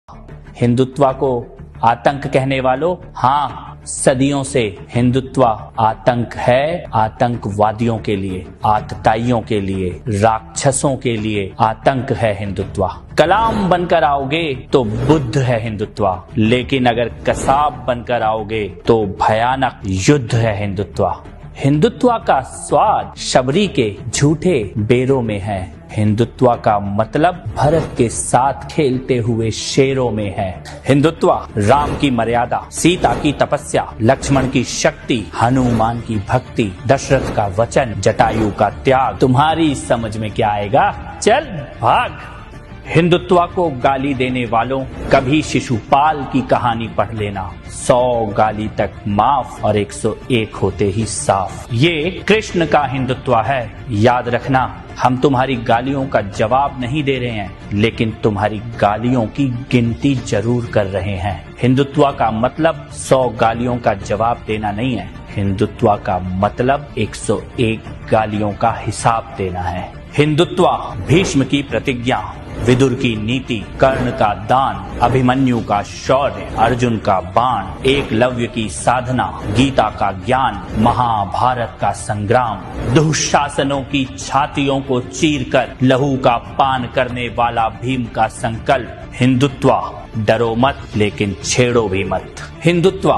हिंदुत्व को आतंक कहने वालों, हाँ, सदियों से हिंदुत्व आतंक है। आतंकवादियों के लिए, आतताइयों के लिए, राक्षसों के लिए आतंक है हिंदुत्व। कलाम बनकर आओगे तो बुद्ध है हिंदुत्व, लेकिन अगर कसाब बनकर आओगे तो भयानक युद्ध है हिंदुत्व। हिंदुत्व का स्वाद शबरी के झूठे बेरों में है। हिंदुत्व का मतलब भारत के साथ खेलते हुए शेरों में है। हिंदुत्व राम की मर्यादा, सीता की तपस्या, लक्ष्मण की शक्ति, हनुमान की भक्ति, दशरथ का वचन, जटायु का त्याग। तुम्हारी समझ में क्या आएगा? चल भाग। हिंदुत्व को गाली देने वालों, कभी शिशुपाल की कहानी पढ़ लेना। 100 गाली तक माफ और 101 होते ही साफ। ये कृष्ण का हिंदुत्व है। याद रखना, हम तुम्हारी गालियों का जवाब नहीं दे रहे हैं, लेकिन तुम्हारी गालियों की गिनती जरूर कर रहे हैं। हिंदुत्व का मतलब 100 गालियों का जवाब देना नहीं है। हिंदुत्व का मतलब 101 गालियों का हिसाब देना है। हिंदुत्व भीष्म की प्रतिज्ञा, विदुर की नीति, कर्ण का दान, अभिमन्यु का शौर्य, अर्जुन का बाण, एकलव्य की साधना, गीता का ज्ञान, महाभारत का संग्राम, दुःशासनों की छातियों को चीरकर लहू का पान करने वाला भीम का संकल्प। हिंदुत्व डरो मत, लेकिन छेड़ो भी मत। हिंदुत्व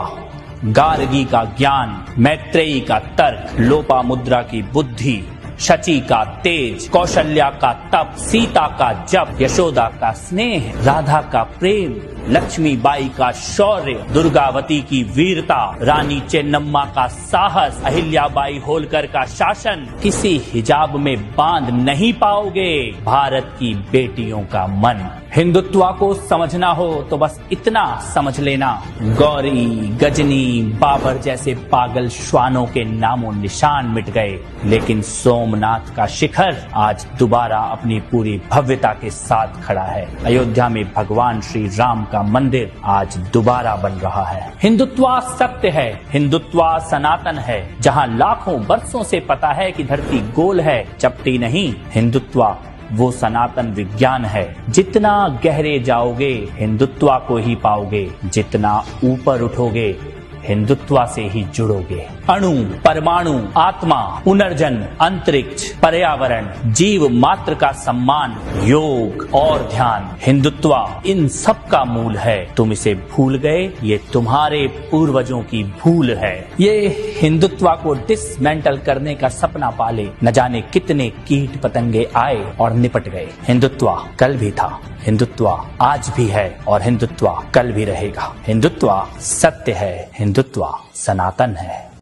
गार्गी का ज्ञान, मैत्रेयी का तर्क, लोपामुद्रा की बुद्धि, शची का तेज, कौशल्या का तप, सीता का जप, यशोदा का स्नेह, राधा का प्रेम, लक्ष्मीबाई का शौर्य, दुर्गावती की वीरता, रानी चेन्नम्मा का साहस, अहिल्याबाई होलकर का शासन। किसी हिजाब में बांध नहीं पाओगे भारत की बेटियों का मन। हिंदुत्व को समझना हो तो बस इतना समझ लेना, गौरी, गजनी, बाबर जैसे पागल श्वानों के नामों निशान मिट गए, लेकिन सोमनाथ का शिखर आज दोबारा अपनी पूरी भव्यता के साथ खड़ा है। अयोध्या में भगवान श्री राम का मंदिर आज दोबारा बन रहा है। हिंदुत्व सत्य है, हिंदुत्व सनातन है। जहां लाखों वर्षों से पता है कि धरती गोल है, चपटी नहीं। हिंदुत्व वो सनातन विज्ञान है। जितना गहरे जाओगे हिंदुत्व को ही पाओगे, जितना ऊपर उठोगे हिंदुत्व से ही जुड़ोगे। अणु, परमाणु, आत्मा, पुनर्जन्म, अंतरिक्ष, पर्यावरण, जीव मात्र का सम्मान, योग और ध्यान, हिंदुत्व इन सब का मूल है। तुम इसे भूल गए, ये तुम्हारे पूर्वजों की भूल है। ये हिंदुत्व को डिसमेंटल करने का सपना पाले न जाने कितने कीट पतंगे आए और निपट गए। हिंदुत्व कल भी था, हिंदुत्व आज भी है और हिंदुत्व कल भी रहेगा। हिंदुत्व सत्य है, हिंदुत्व सनातन है।